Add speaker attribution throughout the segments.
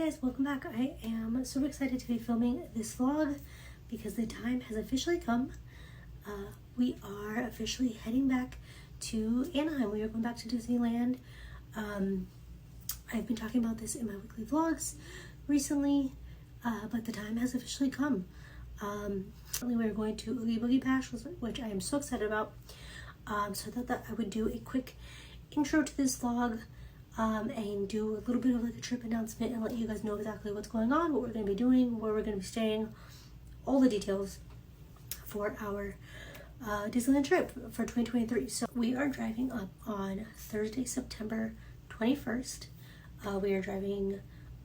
Speaker 1: guys, welcome back. I am super excited to be filming this vlog because the time has officially come. We are officially heading back to Anaheim. We are going back to Disneyland. I've been talking about this in my weekly vlogs recently, but the time has officially come. We are going to Oogie Boogie Bash, which I am so excited about. So I thought that I would do a quick intro to this vlog and do a little bit of like a trip announcement and let you guys know exactly what's going on, what we're going to be doing, where we're going to be staying, all the details for our Disneyland trip for 2023. So we are driving up on Thursday, September 21st. We are driving,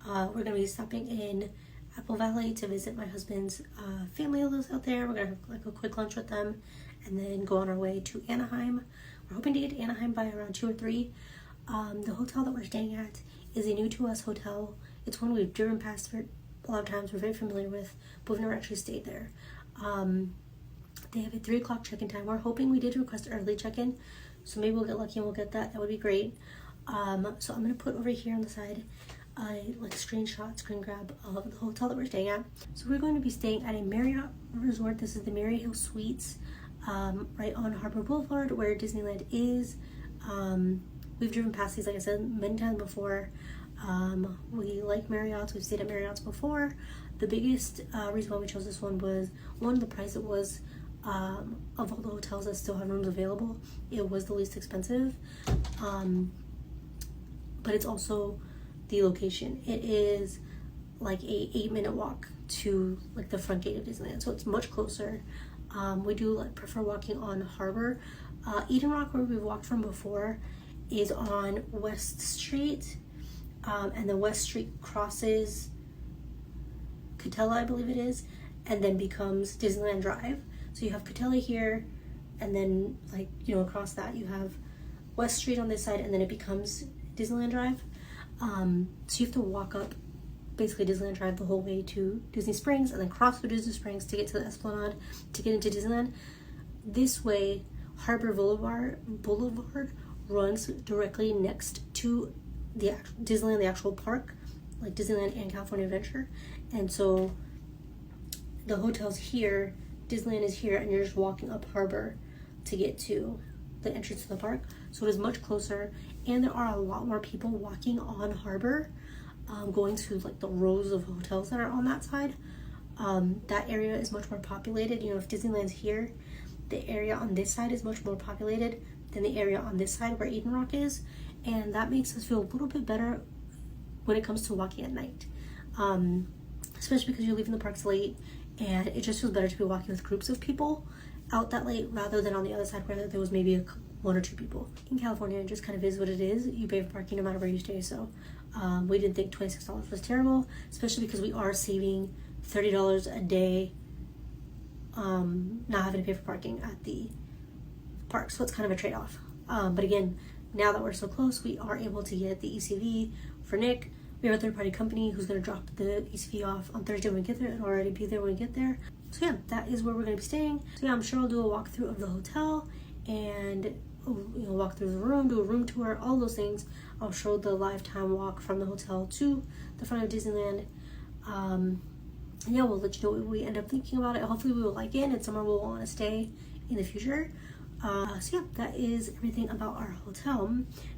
Speaker 1: we're going to be stopping in Apple Valley to visit my husband's family who lives out there. We're going to have like a quick lunch with them and then go on our way to Anaheim. We're hoping to get to Anaheim by around 2 or 3. The hotel that we're staying at is a new to us hotel. It's one we've driven past for a lot of times, we're very familiar with, but we've never actually stayed there. They have a 3 o'clock check-in time. We're hoping, we did request early check-in, so maybe we'll get lucky and we'll get that. That would be great. So I'm going to put over here on the side a like screen grab of the hotel that we're staying at. So we're going to be staying at a Marriott resort. This is the Marriott Hill Suites, right on Harbor Boulevard where Disneyland is. We've driven past these, like I said, many times before. We like Marriott's. We've stayed at Marriott's before. The biggest reason why we chose this one was, one, the price. It was, of all the hotels that still have rooms available, it was the least expensive. But it's also the location. It is like a 8-minute walk to like the front gate of Disneyland, so it's much closer. We do like prefer walking on Harbor. Eden Rock, where we've walked from before, is on West Street, and the West Street crosses Catella, I believe it is, and then becomes Disneyland Drive. So you have Catella here, and then like, you know, across that you have West Street on this side, and then it becomes Disneyland Drive. So you have to walk up basically Disneyland Drive the whole way to Disney Springs, and then cross through Disney Springs to get to the Esplanade to get into Disneyland. This way, Harbor Boulevard runs directly next to the Disneyland, the actual park, like Disneyland and California Adventure. And so the hotel's here, Disneyland is here, and you're just walking up Harbor to get to the entrance to the park. So it is much closer, and there are a lot more people walking on Harbor, going to like the rows of hotels that are on that side. That area is much more populated. You know, if Disneyland's here, the area on this side is much more populated than the area on this side where Eden Rock is, and that makes us feel a little bit better when it comes to walking at night, especially because you're leaving the parks late, and it just feels better to be walking with groups of people out that late rather than on the other side where there was maybe 1 or 2 people. In California, it just kind of is what it is. You pay for parking no matter where you stay, so we didn't think $26 was terrible, especially because we are saving $30 a day not having to pay for parking at the park, so it's kind of a trade-off. But again, now that we're so close, we are able to get the ECV for Nick. We have a third-party company who's going to drop the ECV off on Thursday when we get there and already be there when we get there. So yeah, that is where we're going to be staying. So yeah, I'm sure I'll do a walkthrough of the hotel and, you know, walk through the room, do a room tour, all those things. I'll show the lifetime walk from the hotel to the front of Disneyland. And yeah, we'll let you know what we end up thinking about it. Hopefully we will like it, and it's somewhere we'll want to stay in the future. So yeah, that is everything about our hotel.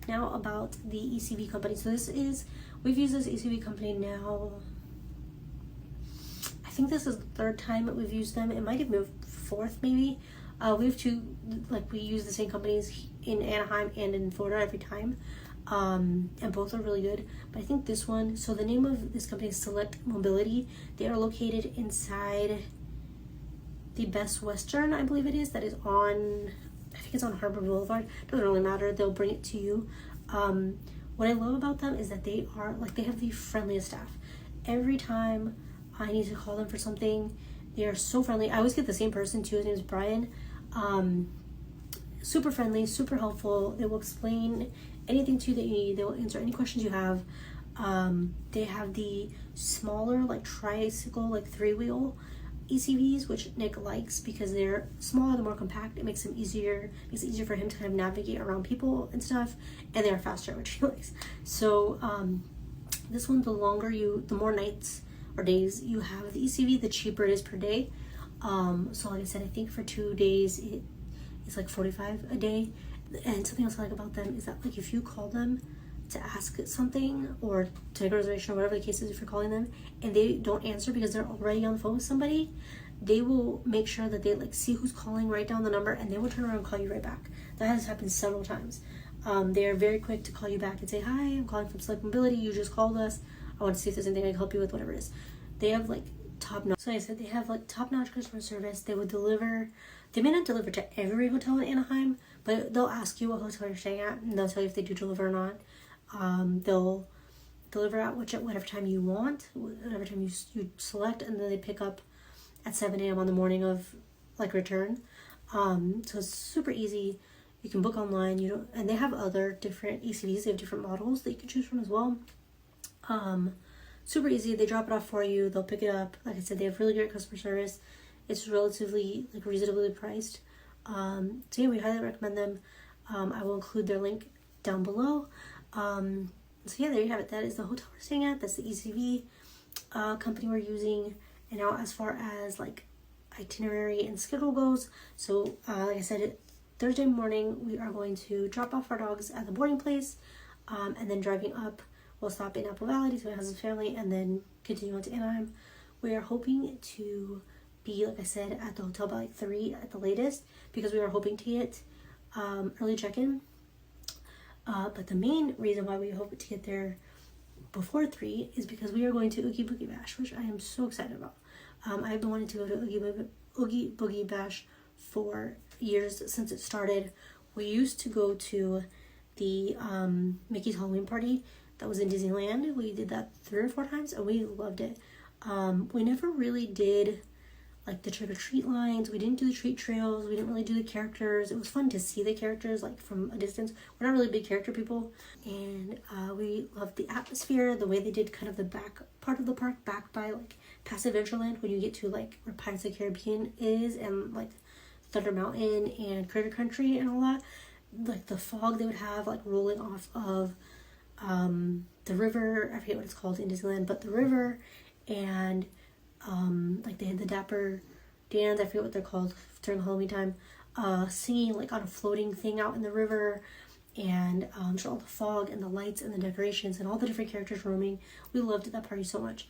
Speaker 1: Now about the ECV company. So this is, we've used this ECV company now, I think this is the 3rd time that we've used them. It might have moved 4th maybe. We have 2, like we use the same companies in Anaheim and in Florida every time. And both are really good, but I think this one, so the name of this company is Select Mobility. They are located inside the Best Western, I believe it is, that is on, I think it's on Harbor Boulevard. Doesn't really matter, they'll bring it to you. What I love about them is that they are like, they have the friendliest staff. Every time I need to call them for something, they are so friendly. I always get the same person too. His name is Brian. Super friendly, super helpful. They will explain anything to you that you need. They will answer any questions you have. They have the smaller like tricycle, like 3-wheel ECVs, which Nick likes because they're smaller, they're more compact. It makes it easier for him to kind of navigate around people and stuff, and they're faster, which he likes. So This one, the more nights or days you have the ECV, the cheaper it is per day. So like I said, I think for 2 days it's like $45 a day. And something else I like about them is that like if you call them to ask something or to make a reservation or whatever the case is, if you're calling them and they don't answer because they're already on the phone with somebody, they will make sure that they like see who's calling, write down the number, and they will turn around and call you right back. That has happened several times. They are very quick to call you back and say, hi, I'm calling from Select Mobility, you just called us, I want to see if there's anything I can help you with, whatever it is. They have like top-notch, so like I said, they have like top-notch customer service. They would deliver, they may not deliver to every hotel in Anaheim, but they'll ask you what hotel you're staying at and they'll tell you if they do deliver or not. They'll deliver at whatever time you want, whatever time you select, and then they pick up at 7 a.m. on the morning of like return. So it's super easy. You can book online, and they have other different ECVs. They have different models that you can choose from as well. Super easy. They drop it off for you. They'll pick it up. Like I said, they have really great customer service. It's relatively like reasonably priced. So yeah, we highly recommend them. I will include their link down below. So yeah, there you have it. That is the hotel we're staying at. That's the ECV company we're using. And now as far as like itinerary and schedule goes, so like I said, Thursday morning we are going to drop off our dogs at the boarding place, and then driving up, we'll stop in Apple Valley to see my husband's family, and then continue on to Anaheim. We are hoping to be, like I said, at the hotel by like 3 at the latest, because we are hoping to get early check-in. But the main reason why we hope to get there before 3 is because we are going to Oogie Boogie Bash, which I am so excited about. I've been wanting to go to Oogie Boogie Bash for years since it started. We used to go to the Mickey's Halloween party that was in Disneyland. We did that 3 or 4 times and we loved it. We never really did like the trick-or-treat lines. We didn't do the treat trails. We didn't really do the characters. It was fun to see the characters like from a distance. We're not really big character people, and we loved the atmosphere, the way they did kind of the back part of the park, back by like past Adventureland, when you get to like where Pirates of the Caribbean is, and like Thunder Mountain and Critter Country and all that. Like the fog they would have like rolling off of the river. I forget what it's called in Disneyland, but the river, and like they had the Dapper Dans, I forget what they're called during Halloween time, singing like on a floating thing out in the river, and just all the fog and the lights and the decorations and all the different characters roaming. We loved that party so much.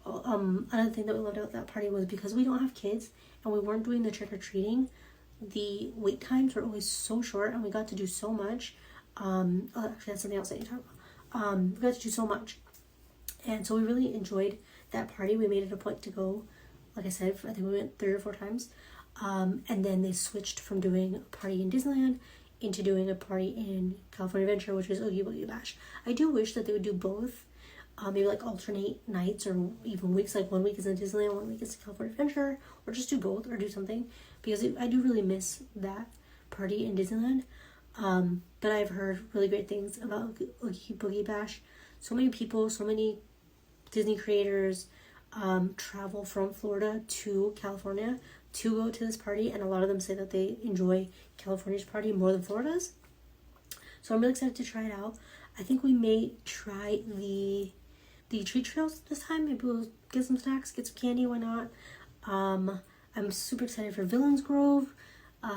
Speaker 1: Another thing that we loved about that party was because we don't have kids and we weren't doing the trick-or-treating, the wait times were always so short and we got to do so much. Actually that's something else I need to talk about. We got to do so much, and so we really enjoyed that party. We made it a point to go, like I said, I think we went 3 or 4 times, and then they switched from doing a party in Disneyland into doing a party in California Adventure, which is Oogie Boogie Bash. I do wish that they would do both, maybe like alternate nights or even weeks, like 1 week is in Disneyland, 1 week is in California Adventure, or just do both or do something, because I do really miss that party in Disneyland. But I've heard really great things about Oogie Boogie Bash. So many people, so many Disney creators travel from Florida to California to go to this party, and a lot of them say that they enjoy California's party more than Florida's. So I'm really excited to try it out. I think we may try the treat trails this time. Maybe we'll get some snacks, get some candy, why not? I'm super excited for Villains Grove,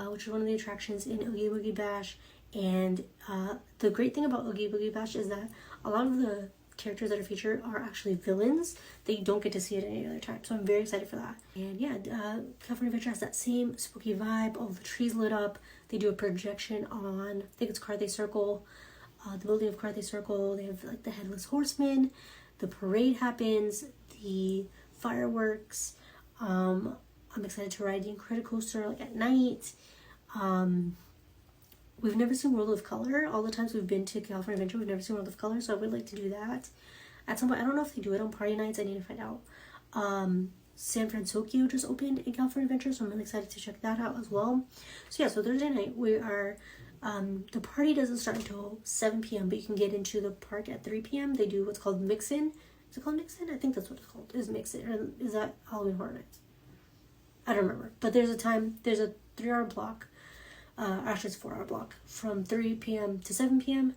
Speaker 1: which is one of the attractions in Oogie Boogie Bash. And the great thing about Oogie Boogie Bash is that a lot of the characters that are featured are actually villains that you don't get to see at any other time. So I'm very excited for that. And yeah, California Adventure has that same spooky vibe. All the trees lit up. They do a projection on, I think it's Carthay Circle, the building of Carthay Circle. They have like the Headless Horseman. The parade happens. The fireworks. I'm excited to ride the Incredicoaster like at night. We've never seen World of Color. All the times we've been to California Adventure, we've never seen World of Color, so I would like to do that at some point. I don't know if they do it on party nights. I need to find out. San Francisco just opened in California Adventure, so I'm really excited to check that out as well. So yeah, so Thursday night we are, the party doesn't start until 7 p.m., but you can get into the park at 3 p.m. They do what's called Mix-In. Is it called Mix-In? I think that's what it's called, is Mix-In. Or is that Halloween Horror Nights? I don't remember. But there's a 3-hour block. Actually, it's a 4-hour block from 3 p.m. to 7 p.m.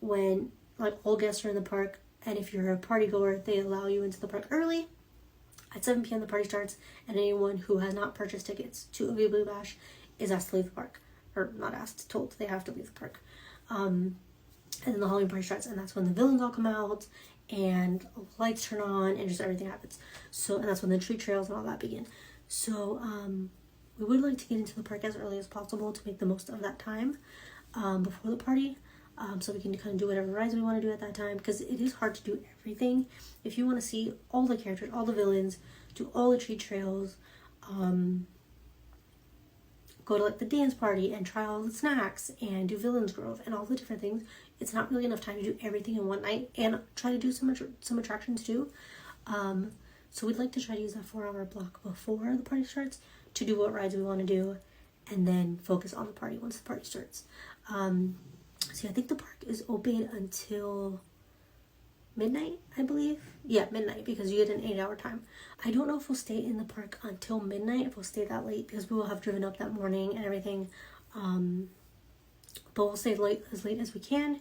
Speaker 1: when like all guests are in the park And if you're a party goer, they allow you into the park early. At 7 p.m. the party starts, and anyone who has not purchased tickets to Oogie Boogie Bash is asked to leave the park. Or not asked, told they have to leave the park. And then the Halloween party starts, and that's when the villains all come out, and lights turn on, and just everything happens. So, and that's when the tree trails and all that begin. So, we would like to get into the park as early as possible to make the most of that time before the party. So we can kind of do whatever rides we want to do at that time, because it is hard to do everything. If you want to see all the characters, all the villains, do all the tree trails, go to like the dance party and try all the snacks and do Villains Grove and all the different things, it's not really enough time to do everything in one night and try to do some attractions too. So we'd like to try to use that 4-hour block before the party starts to do what rides we want to do, and then focus on the party once the party starts. So I think the park is open until midnight, I believe. Yeah, midnight, because you get an 8-hour time. I don't know if we'll stay in the park until midnight, if we'll stay that late, because we will have driven up that morning and everything. But we'll stay as late as we can.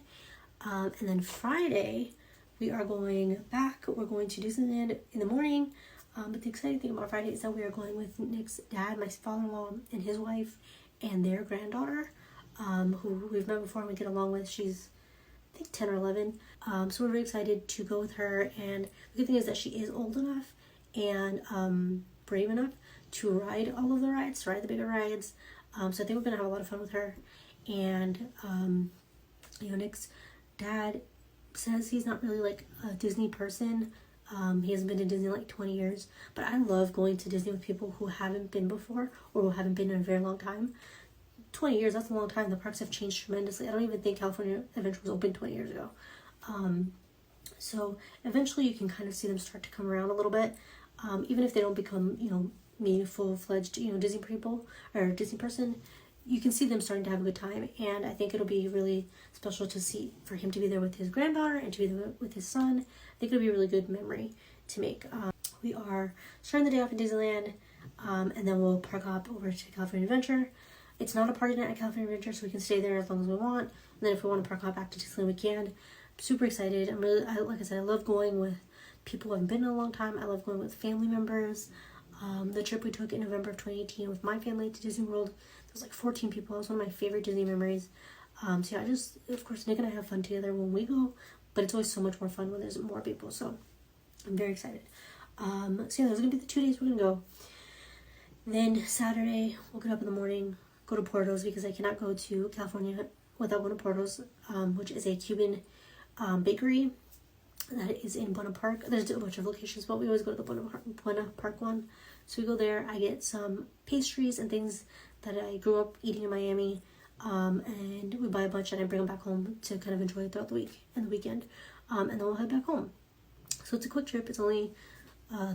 Speaker 1: And then Friday, we are going back. We're going to Disneyland in the morning. But the exciting thing about Friday is that we are going with Nick's dad, my father-in-law, and his wife, and their granddaughter, who we've met before and we get along with. She's, I think, 10 or 11. So we're very excited to go with her. And the good thing is that she is old enough and brave enough to ride all of the rides, to ride the bigger rides. So I think we're going to have a lot of fun with her. And, Nick's dad says he's not really like a Disney person. He hasn't been to Disney in like 20 years. But I love going to Disney with people who haven't been before or who haven't been in a very long time. 20 years, that's a long time. The parks have changed tremendously. I don't even think California Adventure was open 20 years ago. So eventually you can kind of see them start to come around a little bit. Even if they don't become, me full-fledged, Disney people or Disney person, you can see them starting to have a good time. And I think it'll be really special to see, for him to be there with his granddaughter and to be there with his son. I think it'll be a really good memory to make. We are starting the day off in Disneyland, and then we'll park hop over to California Adventure. It's not a party night at California Adventure, so we can stay there as long as we want. And then if we want to park hop back to Disneyland, we can. I'm super excited. Like I said, I love going with people who haven't been in a long time. I love going with family members. The trip we took in November of 2018 with my family to Disney World, there was like 14 people. It was one of my favorite Disney memories. So yeah, of course, Nick and I have fun together when we go, but it's always so much more fun when there's more people. So I'm very excited. So yeah, those are going to be the 2 days we're going to go. Then Saturday, we'll get up in the morning, go to Porto's, because I cannot go to California without going to Porto's, which is a Cuban bakery that is in Buena Park. There's a bunch of locations, but we always go to the Buena Park one. So we go there, I get some pastries and things that I grew up eating in Miami, and we buy a bunch and I bring them back home to kind of enjoy it throughout the week and the weekend, and then we'll head back home. So it's a quick trip. It's only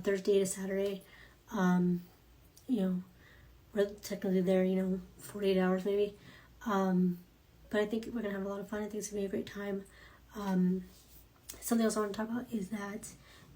Speaker 1: Thursday to Saturday. We're technically there, 48 hours maybe. But I think we're going to have a lot of fun. I think it's going to be a great time. Something else I want to talk about is that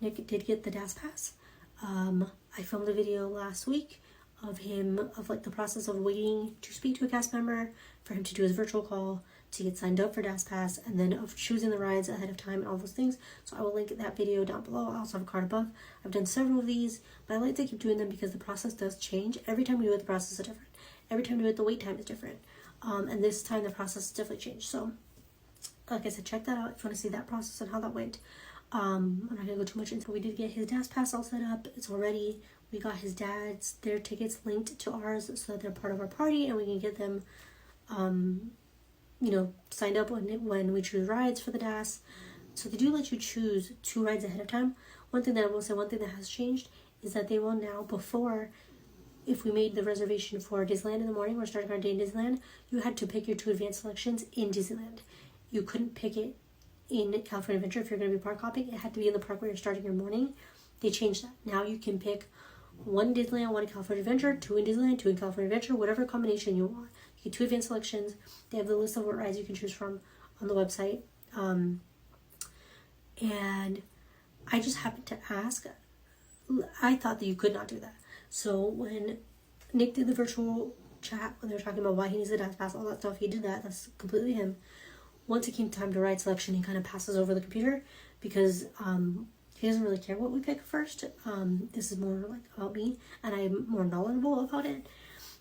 Speaker 1: Nick did get the DAS Pass. I filmed a video last week of the process of waiting to speak to a cast member, for him to do his virtual call, to get signed up for DAS Pass, and then of choosing the rides ahead of time and all those things. So I will link that video down below. I also have a card above. I've done several of these, but I like to keep doing them because the process does change. Every time we do it, the process is different. Every time we do it, the wait time is different. And this time the process definitely changed. So like I said, check that out if you want to see that process and how that went. I'm not going to go too much into it. We did get his DAS Pass all set up. It's all ready. We got their tickets linked to ours so that they're part of our party, and we can get them, signed up when we choose rides for the DAS. So they do let you choose 2 rides ahead of time. One thing that has changed is that they will now, if we made the reservation for Disneyland in the morning, we're starting our day in Disneyland, you had to pick your 2 advanced selections in Disneyland. You couldn't pick it in California Adventure if you're going to be park hopping. It had to be in the park where you're starting your morning. They changed that. Now you can pick 1 in Disneyland, 1 in California Adventure, 2 in Disneyland, 2 in California Adventure, whatever combination you want. You get 2 advanced selections. They have the list of what rides you can choose from on the website. And I just happened to ask. I thought that you could not do that. So when Nick did the virtual chat, when they were talking about why he needs the DAS Pass, all that stuff, he did that. That's completely him. once it came time to ride selection, he kind of passes over the computer because he doesn't really care what we pick first. This is more like about me, and I'm more knowledgeable about it.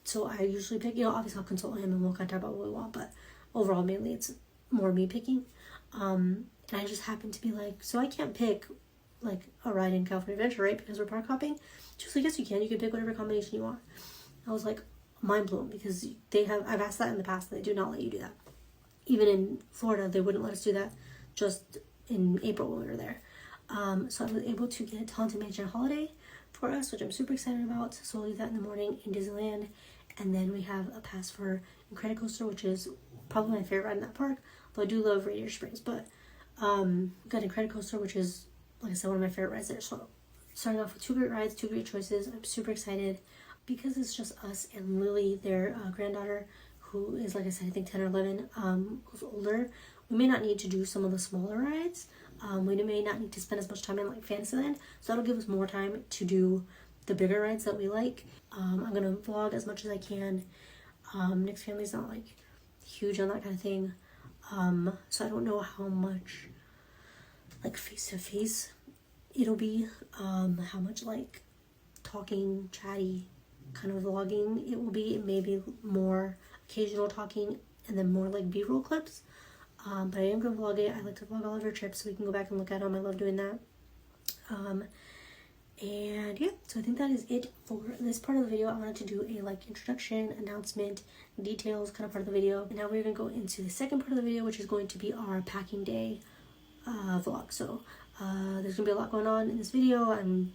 Speaker 1: So I usually pick, obviously I'll consult him and we'll kind of talk about what we want, but overall mainly it's more me picking. And I just happened to be like, so I can't pick like a ride in California Adventure, right? Because we're park hopping. She's like, yes you can pick whatever combination you want. I was like mind blown because I've asked that in the past and they do not let you do that. Even in Florida, they wouldn't let us do that just in April when we were there. So I was able to get Haunted Mansion Holiday for us, which I'm super excited about. So we'll leave that in the morning in Disneyland. And then we have a pass for ɪṛsᴛᴏᴅᴅ, which is probably my favorite ride in that park. Though I do love Radiator Springs, but got ɪṛsᴛᴏᴅᴅ, which is, like I said, one of my favorite rides there. So starting off with 2 great rides, 2 great choices. I'm super excited because it's just us and Lily, their granddaughter, who is, like I said, I think 10 or 11, who's older. We may not need to do some of the smaller rides. We may not need to spend as much time in like Fantasyland, so that'll give us more time to do the bigger rides that we like. I'm gonna vlog as much as I can. Nick's family's not like huge on that kind of thing, so I don't know how much like face-to-face it'll be, how much like talking, chatty kind of vlogging it will be. It may be more occasional talking and then more like b-roll clips, but I am gonna vlog it. I like to vlog all of our trips so we can go back and look at them. I love doing that. And yeah, so I think that is it for this part of the video. I wanted to do a like introduction, announcement, details kind of part of the video, and now we're gonna go into the second part of the video, which is going to be our packing day vlog. So there's gonna be a lot going on in this video, and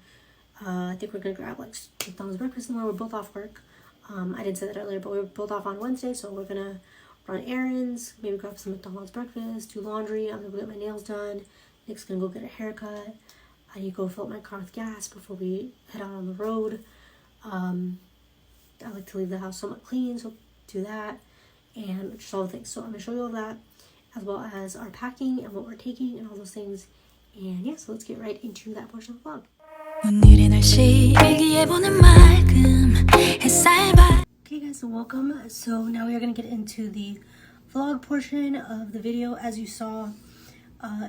Speaker 1: I think we're gonna grab like McDonald's breakfast in the morning. We're both off work. I didn't say that earlier, but we were both off on Wednesday, so we're gonna run errands, maybe grab some McDonald's breakfast, do laundry. I'm gonna go get my nails done. Nick's gonna go get a haircut. I need to go fill up my car with gas before we head out on the road. I like to leave the house somewhat clean, so do that, and just all the things. So I'm gonna show you all that, as well as our packing and what we're taking and all those things. And yeah, so let's get right into that portion of the vlog. Okay guys, so welcome. So now we are going to get into the vlog portion of the video. As you saw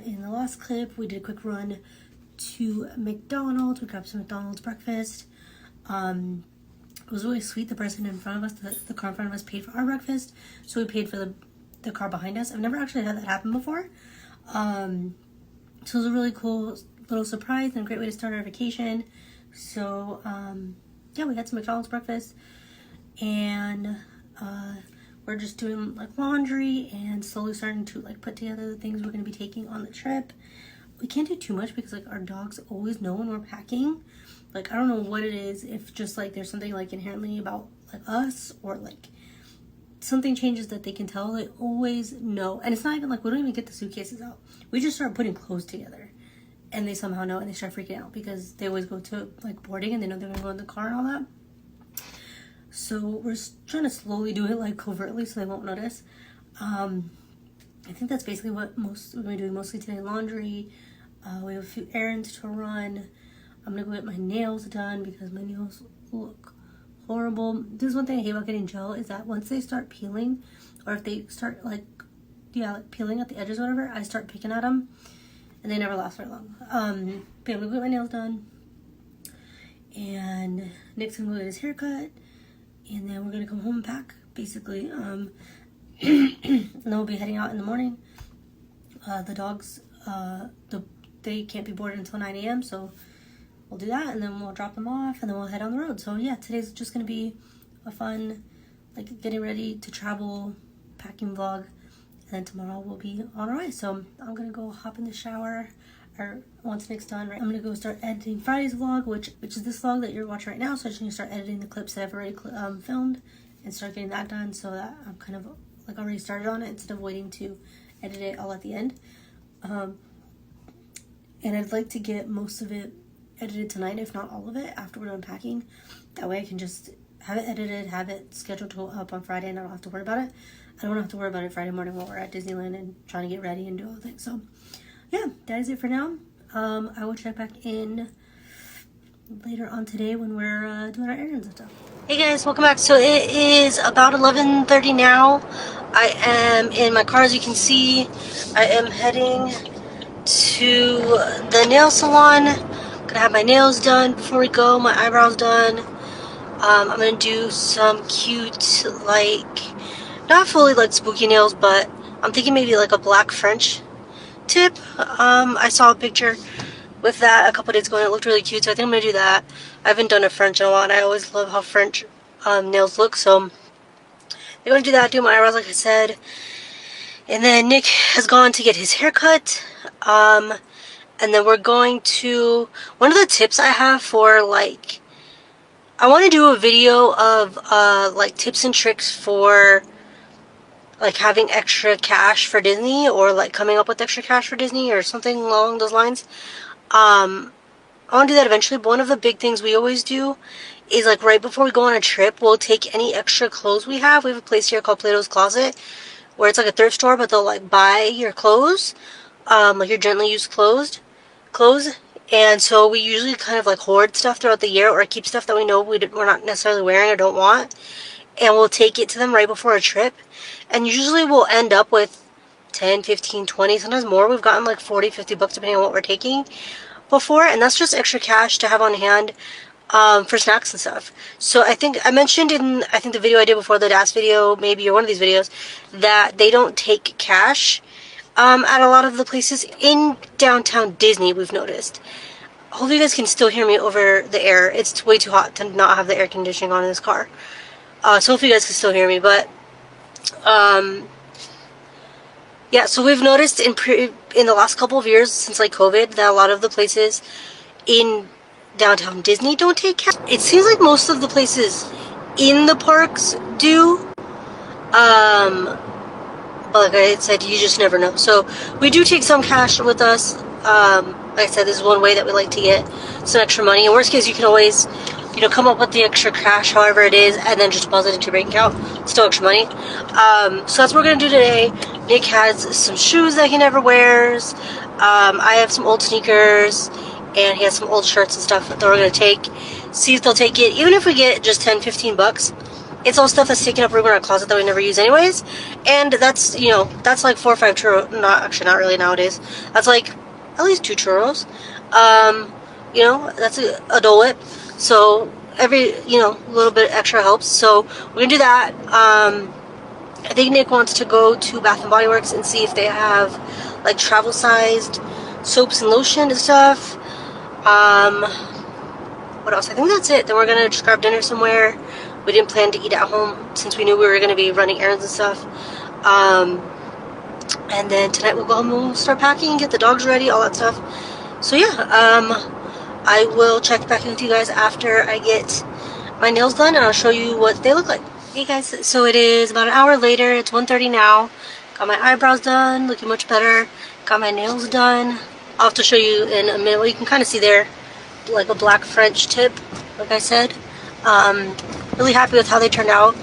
Speaker 1: in the last clip, we did a quick run to McDonald's. We grabbed some McDonald's breakfast. It was really sweet. The person in front of us, the car in front of us, paid for our breakfast, so we paid for the car behind us. I've never actually had that happen before. So it was a really cool little surprise and a great way to start our vacation. So yeah, we had some McDonald's breakfast, and we're just doing like laundry and slowly starting to like put together the things we're going to be taking on the trip. We can't do too much because like our dogs always know when we're packing. Like I don't know what it is, if just like there's something like inherently about like us, or like something changes that they can tell. They always know. And it's not even like we don't even get the suitcases out. We just start putting clothes together and they somehow know, and they start freaking out because they always go to like boarding and they know they're gonna go in the car and all that. So we're trying to slowly do it like covertly so they won't notice. I think that's basically what we're gonna be doing mostly today. Laundry. We have a few errands to run. I'm gonna go get my nails done because my nails look horrible. This is one thing I hate about getting gel, is that once they start peeling, or if they start like peeling at the edges or whatever, I start picking at them and they never last very long. But I'm gonna go get my nails done, and Nick's gonna go get his haircut, and then we're gonna come home and pack basically. And then we'll be heading out in the morning. The dogs, they can't be boarded until 9 a.m. so we'll do that, and then we'll drop them off, and then we'll head on the road. So yeah, today's just gonna be a fun, like, getting ready to travel, packing vlog, and then tomorrow we'll be on our way. So I'm gonna go hop in the shower, or once Nick's done, right, I'm gonna go start editing Friday's vlog, which is this vlog that you're watching right now. So I just need to start editing the clips that I've already filmed and start getting that done, so that I'm kind of like already started on it instead of waiting to edit it all at the end. And I'd like to get most of it edited tonight, if not all of it, after we're done packing. That way I can just have it edited, have it scheduled to go up on Friday, and I don't have to worry about it. I don't have to worry about it Friday morning while we're at Disneyland and trying to get ready and do all the things. So yeah, that is it for now. I will check back in later on today when we're doing our errands and stuff. Hey guys, welcome back. So it is about 11:30 now. I am in my car, as you can see. I am heading to the nail salon. Gonna have my nails done before we go, my eyebrows done. I'm gonna do some cute, like, not fully like spooky nails, but I'm thinking maybe like a black French tip. I saw a picture with that a couple days ago and it looked really cute, so I think I'm gonna do that. I haven't done a French in a while and I always love how French nails look, so I'm gonna do that, do my eyebrows like I said. And then Nick has gone to get his haircut. And then we're going to, one of the tips I have for, like, I want to do a video of like tips and tricks for like having extra cash for Disney, or like coming up with extra cash for Disney or something along those lines. I want to do that eventually, but one of the big things we always do is, like, right before we go on a trip, we'll take any extra clothes we have. We have a place here called Plato's Closet where it's like a thrift store, but they'll like buy your clothes, like your gently used clothes. And so we usually kind of like hoard stuff throughout the year, or keep stuff that we know we're not necessarily wearing or don't want, and we'll take it to them right before a trip. And usually we'll end up with 10, 15, 20, sometimes more. We've gotten like 40, 50 bucks depending on what we're taking before, and that's just extra cash to have on hand for snacks and stuff. So I think I mentioned in, I think the video I did before, the DAS video maybe, or one of these videos, that they don't take cash at a lot of the places in downtown Disney, we've noticed. Hopefully you guys can still hear me over the air. It's way too hot to not have the air conditioning on in this car. So hopefully you guys can still hear me, but yeah, so we've noticed in the last couple of years since like COVID that a lot of the places in downtown Disney don't take cash. It seems like most of the places in the parks do. But like I said, you just never know. So we do take some cash with us. Like I said, this is one way that we like to get some extra money. In worst case, you can always, you know, come up with the extra cash, however it is, and then just deposit it into your bank account. Still extra money. So that's what we're going to do today. Nick has some shoes that he never wears. I have some old sneakers, and he has some old shirts and stuff that we're going to take. See if they'll take it. Even if we get just 10, 15 bucks, it's all stuff that's taking up room in our closet that we never use anyways. And that's, you know, that's like 4 or 5 churros. Not really nowadays. That's like at least 2 churros. You know, that's a Dole Whip. So every, you know, little bit extra helps. So we're going to do that. I think Nick wants to go to Bath and Body Works and see if they have like travel sized soaps and lotion and stuff. What else? I think that's it. Then we're going to just grab dinner somewhere. We didn't plan to eat at home since we knew we were going to be running errands and stuff. And then tonight we'll go home and we'll start packing, get the dogs ready, all that stuff. So yeah, I will check back in with you guys after I get my nails done, and I'll show you what they look like. Hey guys, so it is about an hour later. It's 1:30 now. Got my eyebrows done, looking much better. Got my nails done. I'll have to show you in a minute. Well, you can kind of see there, like a black French tip, like I said. Really happy with how they turned out.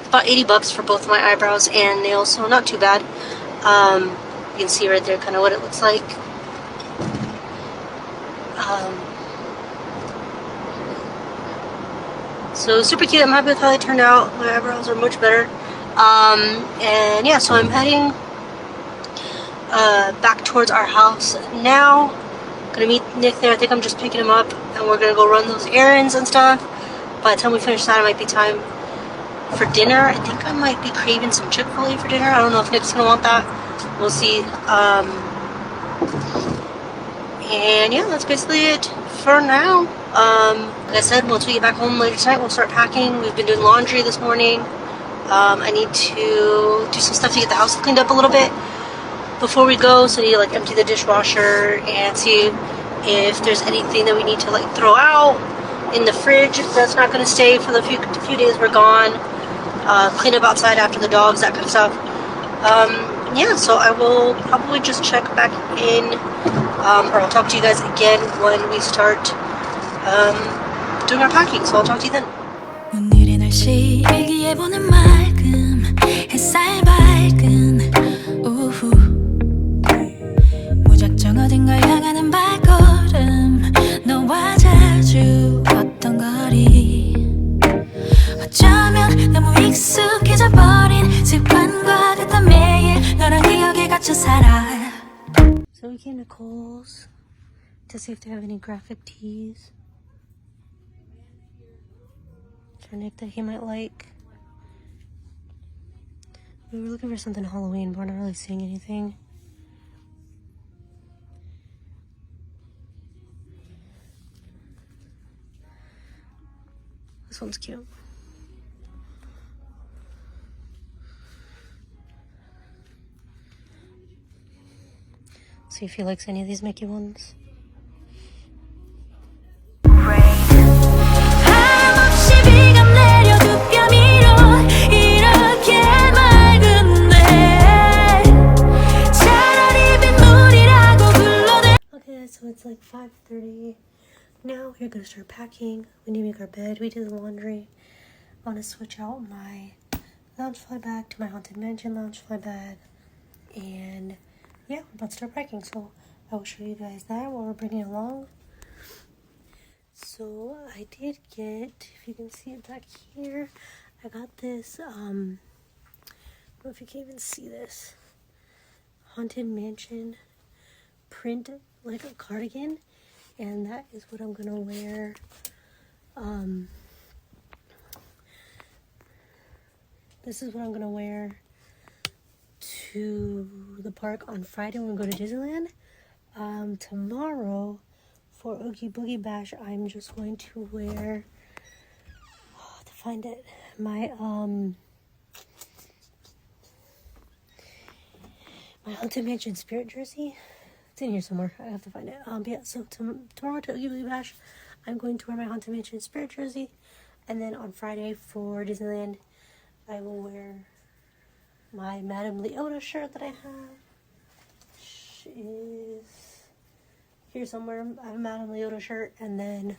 Speaker 1: About 80 bucks for both my eyebrows and nails, so not too bad. You can see right there kind of what it looks like. So super cute. I'm happy with how they turned out. My eyebrows are much better. And yeah, so I'm heading back towards our house now. Gonna meet Nick there. I think I'm just picking him up, and we're gonna go run those errands and stuff. By the time we finish that, it might be time for dinner. I think I might be craving some Chick-fil-A for dinner. I don't know if Nick's gonna want that. We'll see. And yeah, that's basically it for now. Like I said, once we get back home later tonight, we'll start packing. We've been doing laundry this morning. I need to do some stuff to get the house cleaned up a little bit before we go. So I need to like empty the dishwasher and see if there's anything that we need to like throw out in the fridge that's not going to stay for the few days we're gone. Clean up outside after the dogs, that kind of stuff. Yeah, so I will probably just check back in, or I'll talk to you guys again when we start doing our packing. So I'll talk to you then. 오늘의 날씨 일기예보는 맑음 햇살 밝은 오후 무작정 어딘가 향하는 발걸음 So we came to Kohl's to see if they have any graphic tees for Nick that he might like. We were looking for something Halloween, but we're not really seeing anything. This one's cute. See if he likes any of these Mickey ones. Okay, so it's like 5:30. Now we're gonna start packing. We need to make our bed. We did the laundry. I want to switch out my Loungefly bag to my Haunted Mansion Loungefly bag. And yeah, we're about to start packing. So I will show you guys that while we're bringing it along. So I did get, if you can see it back here, I got this, I don't know if you can even see this, Haunted Mansion print, like a cardigan. And that is what I'm gonna wear. This is what I'm gonna wear to the park on Friday when we go to Disneyland. Tomorrow for Oogie Boogie Bash, I'm just going to wear, to find it, my Haunted Mansion Spirit jersey. It's in here somewhere. I have to find it. But yeah, so tomorrow to Oogie Boogie Bash, I'm going to wear my Haunted Mansion Spirit jersey. And then on Friday for Disneyland, I will wear my Madame Leota shirt that I have. Which is here somewhere. I have a Madame Leota shirt. And then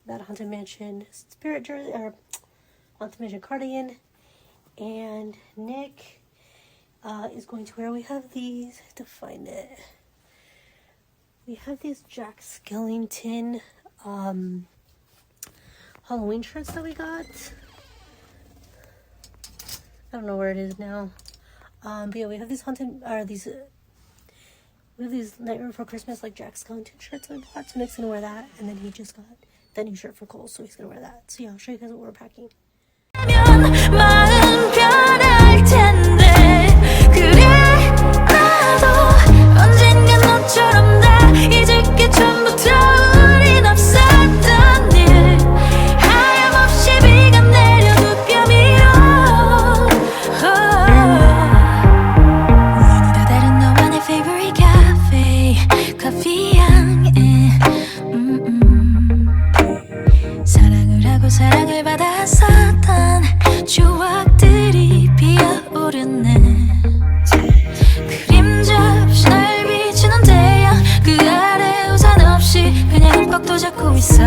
Speaker 1: that Haunted Mansion Spirit jersey, or Haunted Mansion cardigan. And Nick is going to wear, we have these, I have to find it. We have these Jack Skellington Halloween shirts that we got. I don't know where it is now. But yeah, we have these we have these Nightmare Before Christmas like Jack Skellington shirts that we bought. So Nick's gonna wear that, and then he just got the new shirt for Kohl's, so he's gonna wear that. So yeah, I'll show you guys what we're packing.
Speaker 2: 사랑을 받았었던 추억들이 피어오르네 그림자 없이 날 비추는 태양 그 아래 우산 없이 그냥 흠뻑 도잡고 있어